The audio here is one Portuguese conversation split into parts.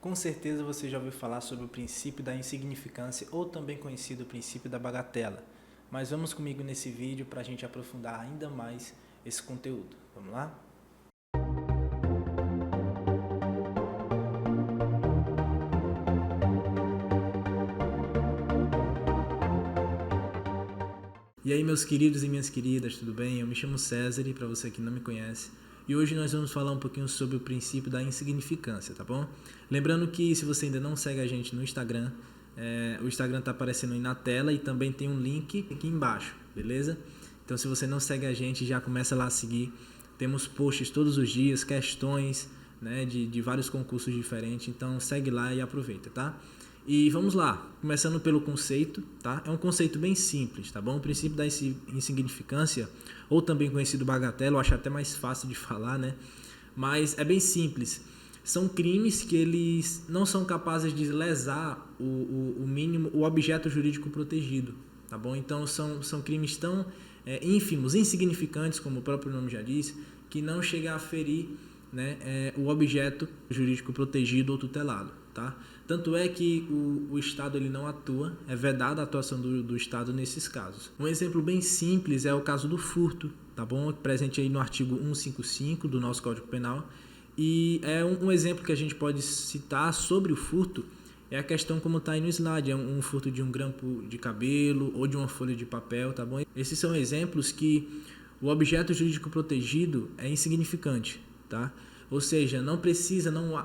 Com certeza você já ouviu falar sobre o princípio da insignificância ou também conhecido o princípio da bagatela. Mas vamos comigo nesse vídeo para a gente aprofundar ainda mais esse conteúdo. Vamos lá? E aí, meus queridos e minhas queridas, tudo bem? Eu me chamo César, para você que não me conhece, e hoje nós vamos falar um pouquinho sobre o princípio da insignificância, tá bom? Lembrando que se você ainda não segue a gente no Instagram, o Instagram tá aparecendo aí na tela e também tem um link aqui embaixo, beleza? Então, se você não segue a gente, já começa lá a seguir. Temos posts todos os dias, questões, né, de vários concursos diferentes, então segue lá e aproveita, tá? E vamos lá, começando pelo conceito, tá? É um conceito bem simples, tá bom? O princípio da insignificância, ou também conhecido bagatela, eu acho até mais fácil de falar, né? Mas é bem simples. São crimes que eles não são capazes de lesar o mínimo, o objeto jurídico protegido, tá bom? Então são crimes tão ínfimos, insignificantes, como o próprio nome já diz, que não chega a ferir, né, o objeto jurídico protegido ou tutelado, tá? Tanto é que o Estado ele não atua, é vedada a atuação do Estado nesses casos. Um exemplo bem simples é o caso do furto, tá bom? Presente aí no artigo 155 do nosso Código Penal. E é um exemplo que a gente pode citar sobre o furto, é a questão como está aí no slide, é um furto de um grampo de cabelo ou de uma folha de papel, tá bom? Esses são exemplos que o objeto jurídico protegido é insignificante, tá? Ou seja, não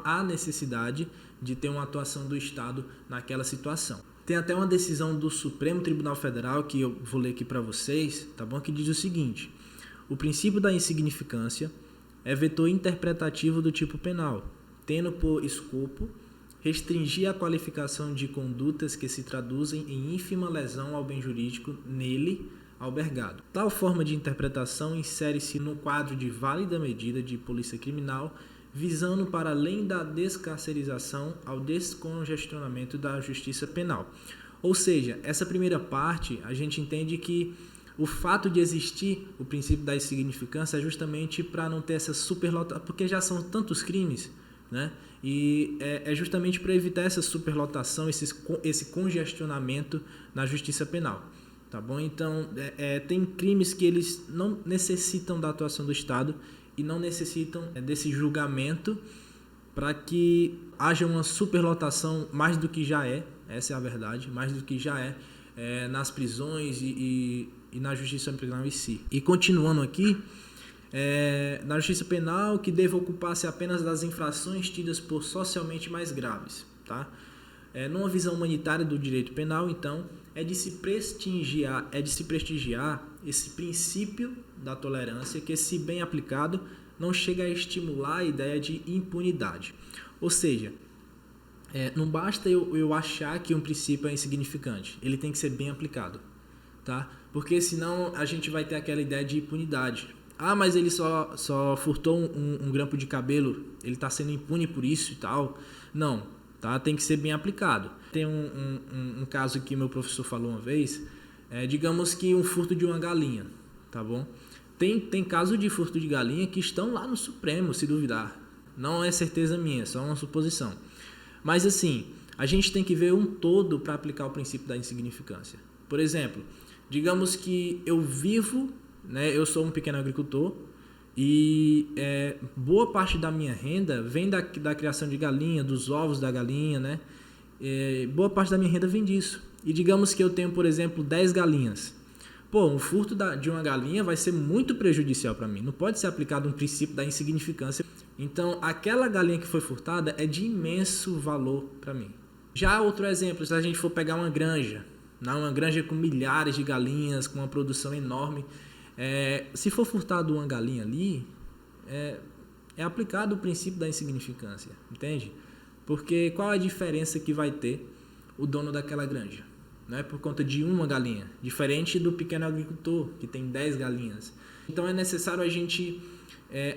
há necessidade de ter uma atuação do Estado naquela situação. Tem até uma decisão do Supremo Tribunal Federal, que eu vou ler aqui para vocês, tá bom? Que diz o seguinte: o princípio da insignificância é vetor interpretativo do tipo penal, tendo por escopo restringir a qualificação de condutas que se traduzem em ínfima lesão ao bem jurídico nele albergado. Tal forma de interpretação insere-se no quadro de válida medida de polícia criminal, visando para além da descarcerização ao descongestionamento da justiça penal. Ou seja, essa primeira parte a gente entende que o fato de existir o princípio da insignificância é justamente para não ter essa superlotação, porque já são tantos crimes, né? E é justamente para evitar essa superlotação, esse congestionamento na justiça penal. Tá bom? Então, tem crimes que eles não necessitam da atuação do Estado e não necessitam desse julgamento para que haja uma superlotação mais do que já é, essa é a verdade, mais do que já nas prisões e na justiça penal em si. E continuando aqui, na justiça penal que deve ocupar-se apenas das infrações tidas por socialmente mais graves, tá? Numa visão humanitária do direito penal, então, é de se prestigiar esse princípio da tolerância que, se bem aplicado, não chega a estimular a ideia de impunidade. Ou seja, não basta eu achar que um princípio é insignificante, ele tem que ser bem aplicado, tá? Porque senão a gente vai ter aquela ideia de impunidade. Ah, mas ele só furtou um grampo de cabelo, ele está sendo impune por isso e tal. Não, tá? Tem que ser bem aplicado. Tem um caso que meu professor falou uma vez, digamos que um furto de uma galinha, tá bom? Tem caso de furto de galinha que estão lá no Supremo, se duvidar. Não é certeza minha, é só uma suposição. Mas assim, a gente tem que ver um todo para aplicar o princípio da insignificância. Por exemplo, digamos que eu vivo, né, eu sou um pequeno agricultor e boa parte da minha renda vem da criação de galinha, dos ovos da galinha, né? Boa parte da minha renda vem disso. E digamos que eu tenho, por exemplo, 10 galinhas. Pô, um furto de uma galinha vai ser muito prejudicial para mim. Não pode ser aplicado um princípio da insignificância. Então, aquela galinha que foi furtada é de imenso valor para mim. Já outro exemplo, se a gente for pegar uma granja com milhares de galinhas, com uma produção enorme, se for furtado uma galinha ali, é aplicado o princípio da insignificância, entende? Porque qual é a diferença que vai ter o dono daquela granja? Não é por conta de uma galinha, diferente do pequeno agricultor, que tem 10 galinhas. Então é necessário a gente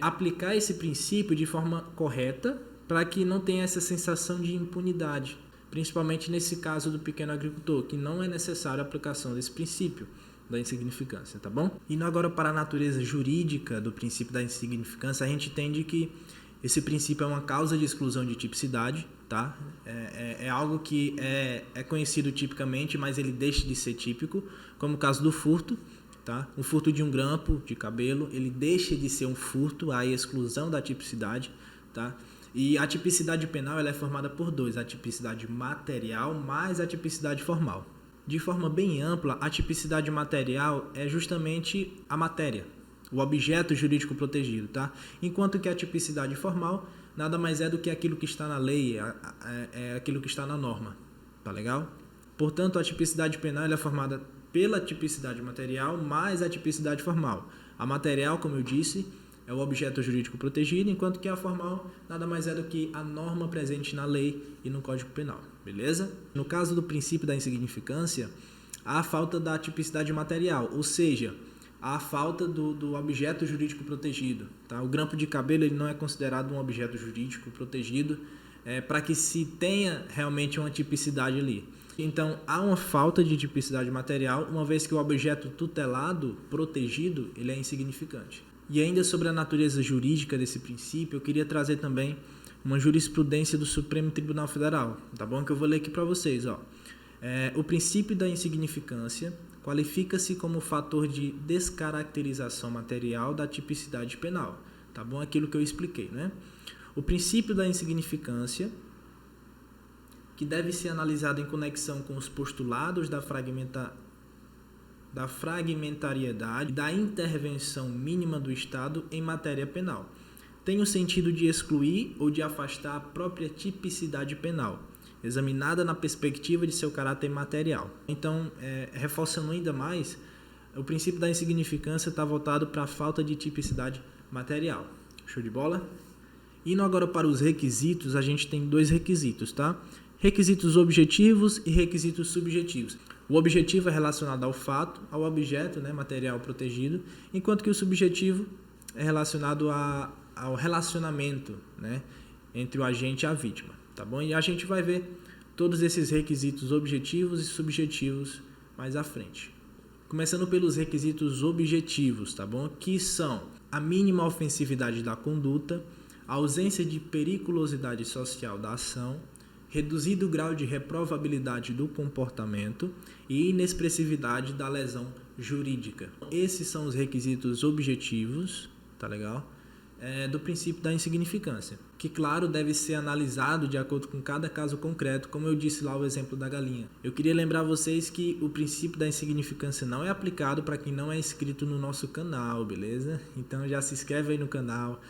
aplicar esse princípio de forma correta para que não tenha essa sensação de impunidade, principalmente nesse caso do pequeno agricultor, que não é necessário a aplicação desse princípio da insignificância, tá bom? Indo agora para a natureza jurídica do princípio da insignificância, a gente entende que esse princípio é uma causa de exclusão de tipicidade, tá? É algo que é conhecido tipicamente, mas ele deixa de ser típico, como o caso do furto, tá? O furto de um grampo de cabelo, ele deixa de ser um furto, a exclusão da tipicidade, tá? E a tipicidade penal ela é formada por dois, a tipicidade material mais a tipicidade formal. De forma bem ampla, a tipicidade material é justamente a matéria, o objeto jurídico protegido, tá? Enquanto que a tipicidade formal nada mais é do que aquilo que está na lei, é aquilo que está na norma, tá legal? Portanto, a tipicidade penal é formada pela tipicidade material mais a tipicidade formal. A material, como eu disse, é o objeto jurídico protegido, enquanto que a formal nada mais é do que a norma presente na lei e no Código Penal, beleza? No caso do princípio da insignificância, há a falta da tipicidade material, ou seja, há a falta do objeto jurídico protegido, tá? O grampo de cabelo ele não é considerado um objeto jurídico protegido para que se tenha realmente uma tipicidade ali. Então, há uma falta de tipicidade material, uma vez que o objeto tutelado, protegido, ele é insignificante. E ainda sobre a natureza jurídica desse princípio, eu queria trazer também uma jurisprudência do Supremo Tribunal Federal, tá bom? Que eu vou ler aqui para vocês, ó. O princípio da insignificância qualifica-se como fator de descaracterização material da tipicidade penal, tá bom? Aquilo que eu expliquei, né? O princípio da insignificância, que deve ser analisado em conexão com os postulados da fragmentariedade e da intervenção mínima do Estado em matéria penal, tem o sentido de excluir ou de afastar a própria tipicidade penal, examinada na perspectiva de seu caráter material. Então, reforçando ainda mais, o princípio da insignificância está voltado para a falta de tipicidade material. Show de bola? Indo agora para os requisitos, a gente tem dois requisitos, tá? Requisitos objetivos e requisitos subjetivos. O objetivo é relacionado ao fato, ao objeto, né, material protegido, enquanto que o subjetivo é relacionado ao relacionamento, né, entre o agente e a vítima, tá bom? E a gente vai ver todos esses requisitos objetivos e subjetivos mais à frente. Começando pelos requisitos objetivos, tá bom? Que são a mínima ofensividade da conduta, a ausência de periculosidade social da ação, reduzido grau de reprovabilidade do comportamento e inexpressividade da lesão jurídica. Esses são os requisitos objetivos, tá legal? Do princípio da insignificância, que claro deve ser analisado de acordo com cada caso concreto, como eu disse lá o exemplo da galinha. Eu queria lembrar vocês que o princípio da insignificância não é aplicado para quem não é inscrito no nosso canal, beleza? Então já se inscreve aí no canal,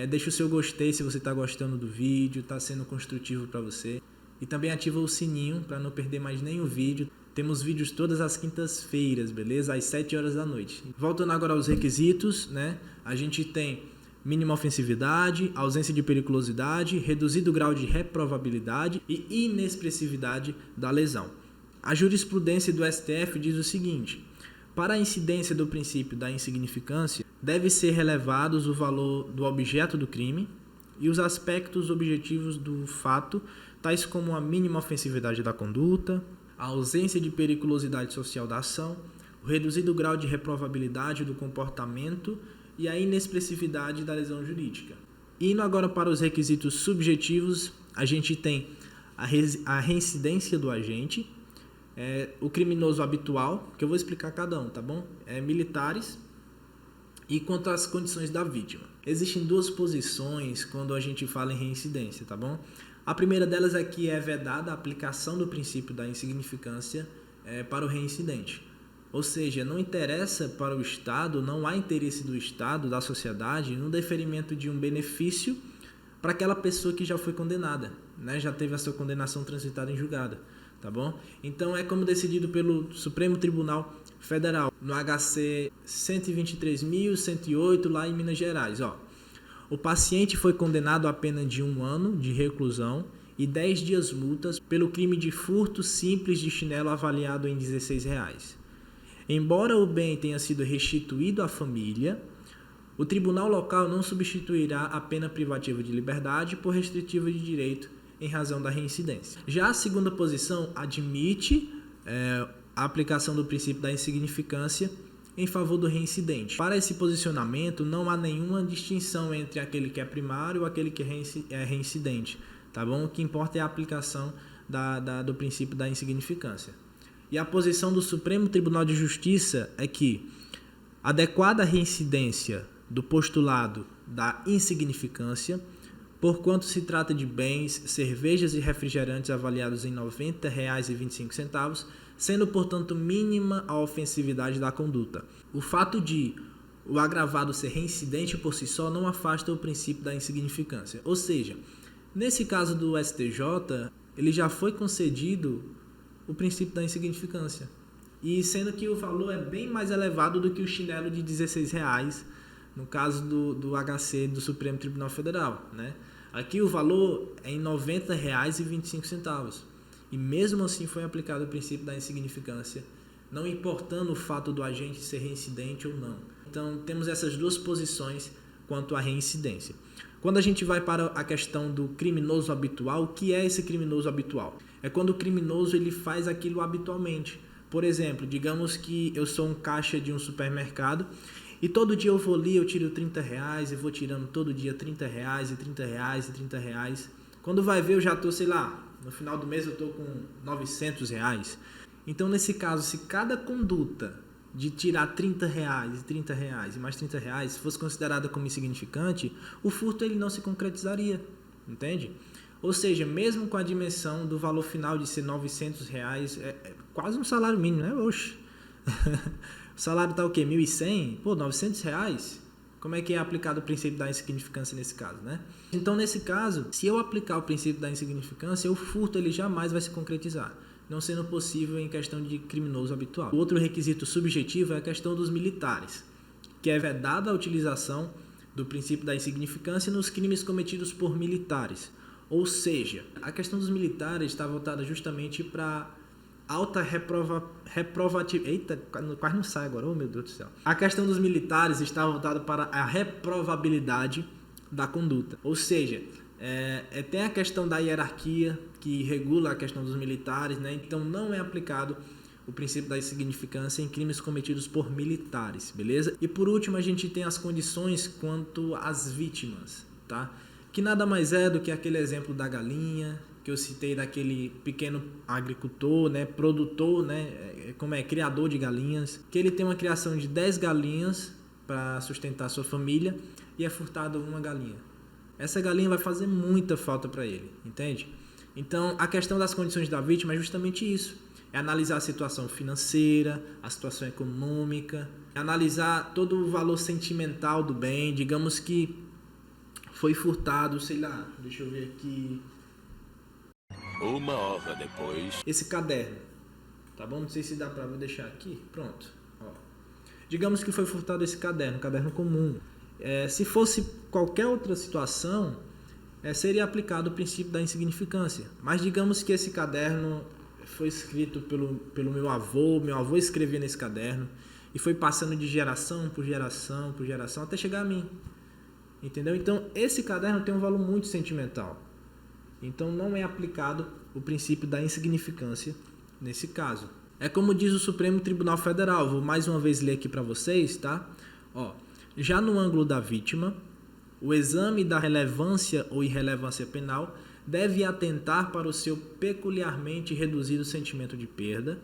deixa o seu gostei se você está gostando do vídeo, está sendo construtivo para você. E também ativa o sininho para não perder mais nenhum vídeo. Temos vídeos todas as quintas-feiras, beleza? Às 7 horas da noite. Voltando agora aos requisitos, né? A gente tem mínima ofensividade, ausência de periculosidade, reduzido grau de reprovabilidade e inexpressividade da lesão. A jurisprudência do STF diz o seguinte: para a incidência do princípio da insignificância, deve ser relevados o valor do objeto do crime e os aspectos objetivos do fato, tais como a mínima ofensividade da conduta, a ausência de periculosidade social da ação, o reduzido grau de reprovabilidade do comportamento e a inexpressividade da lesão jurídica. Indo agora para os requisitos subjetivos, a gente tem a reincidência do agente, o criminoso habitual, que eu vou explicar cada um, tá bom? Militares e quanto às condições da vítima. Existem duas posições quando a gente fala em reincidência, tá bom? A primeira delas é que é vedada a aplicação do princípio da insignificância para o reincidente. Ou seja, não interessa para o Estado, não há interesse do Estado, da sociedade, no deferimento de um benefício para aquela pessoa que já foi condenada, né? Já teve a sua condenação transitada em julgado, tá bom? Então é como decidido pelo Supremo Tribunal Federal, no HC 123.108, lá em Minas Gerais, ó. O paciente foi condenado a pena de 1 ano de reclusão e 10 dias multas pelo crime de furto simples de chinelo avaliado em R$16. Embora o bem tenha sido restituído à família, o tribunal local não substituirá a pena privativa de liberdade por restritiva de direito em razão da reincidência. Já a segunda posição admite a aplicação do princípio da insignificância em favor do reincidente. Para esse posicionamento, não há nenhuma distinção entre aquele que é primário e aquele que é reincidente, tá? tá bom? O que importa é a aplicação do princípio da insignificância. E a posição do Supremo Tribunal de Justiça é que adequada reincidência do postulado da insignificância, porquanto se trata de bens, cervejas e refrigerantes avaliados em R$ 90,25, sendo, portanto, mínima a ofensividade da conduta. O fato de o agravado ser reincidente por si só não afasta o princípio da insignificância. Ou seja, nesse caso do STJ, ele já foi concedido o princípio da insignificância. E sendo que o valor é bem mais elevado do que o chinelo de R$16, no caso do HC do Supremo Tribunal Federal, né? Aqui o valor é em R$ 90,25. E mesmo assim foi aplicado o princípio da insignificância, não importando o fato do agente ser reincidente ou não. Então temos essas duas posições quanto à reincidência. Quando a gente vai para a questão do criminoso habitual, o que é esse criminoso habitual? É quando o criminoso ele faz aquilo habitualmente. Por exemplo, digamos que eu sou um caixa de um supermercado e todo dia eu vou ali, eu tiro R$30 e vou tirando todo dia R$30 e R$30 e R$30. Quando vai ver eu já estou, sei lá, no final do mês eu estou com R$900. Então nesse caso, se cada conduta de tirar R$30 e R$30 e mais R$30 fosse considerada como insignificante, o furto ele não se concretizaria, entende? Ou seja, mesmo com a dimensão do valor final de ser R$900, é quase um salário mínimo, né? Oxe. O salário está o quê? R$1.100? Pô, R$900? Como é que é aplicado o princípio da insignificância nesse caso, né? Então, nesse caso, se eu aplicar o princípio da insignificância, o furto ele jamais vai se concretizar, não sendo possível em questão de criminoso habitual. O outro requisito subjetivo é a questão dos militares, que é vedada a utilização do princípio da insignificância nos crimes cometidos por militares. Ou seja, a questão dos militares está voltada justamente para alta reprovatividade. Eita, quase não sai agora, oh meu Deus do céu. A questão dos militares está voltada para a reprovabilidade da conduta. Ou seja, tem a questão da hierarquia que regula a questão dos militares, né? Então não é aplicado o princípio da insignificância em crimes cometidos por militares, beleza? E por último a gente tem as condições quanto às vítimas, tá? Que nada mais é do que aquele exemplo da galinha, que eu citei daquele pequeno agricultor, né, produtor, né, criador de galinhas, que ele tem uma criação de 10 galinhas para sustentar sua família e é furtado uma galinha. Essa galinha vai fazer muita falta para ele, entende? Então, a questão das condições da vítima é justamente isso. É analisar a situação financeira, a situação econômica, é analisar todo o valor sentimental do bem. Digamos que foi furtado, sei lá, deixa eu ver aqui. 1 hora depois. Esse caderno, tá bom? Não sei se dá pra deixar aqui. Pronto. Ó. Digamos que foi furtado esse caderno, um caderno comum. Se fosse qualquer outra situação, seria aplicado o princípio da insignificância. Mas digamos que esse caderno foi escrito pelo meu avô escrevia nesse caderno e foi passando de geração por geração por geração até chegar a mim. Entendeu? Então, esse caderno tem um valor muito sentimental. Então, não é aplicado o princípio da insignificância nesse caso. É como diz o Supremo Tribunal Federal. Vou mais uma vez ler aqui para vocês, tá? Ó, já no ângulo da vítima, o exame da relevância ou irrelevância penal deve atentar para o seu peculiarmente reduzido sentimento de perda,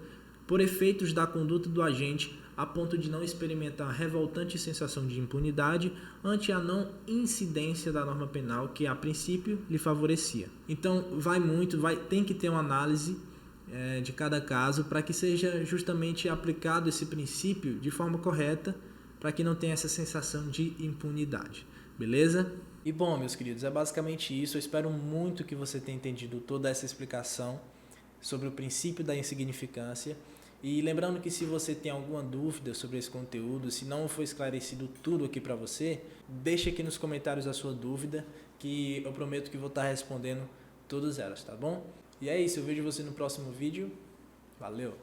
por efeitos da conduta do agente, a ponto de não experimentar a revoltante sensação de impunidade ante a não incidência da norma penal que, a princípio, lhe favorecia. Então, tem que ter uma análise de cada caso para que seja justamente aplicado esse princípio de forma correta, para que não tenha essa sensação de impunidade. Beleza? E bom, meus queridos, é basicamente isso. Eu espero muito que você tenha entendido toda essa explicação sobre o princípio da insignificância. E lembrando que se você tem alguma dúvida sobre esse conteúdo, se não foi esclarecido tudo aqui para você, deixa aqui nos comentários a sua dúvida, que eu prometo que vou estar respondendo todas elas, tá bom? E é isso, eu vejo você no próximo vídeo. Valeu!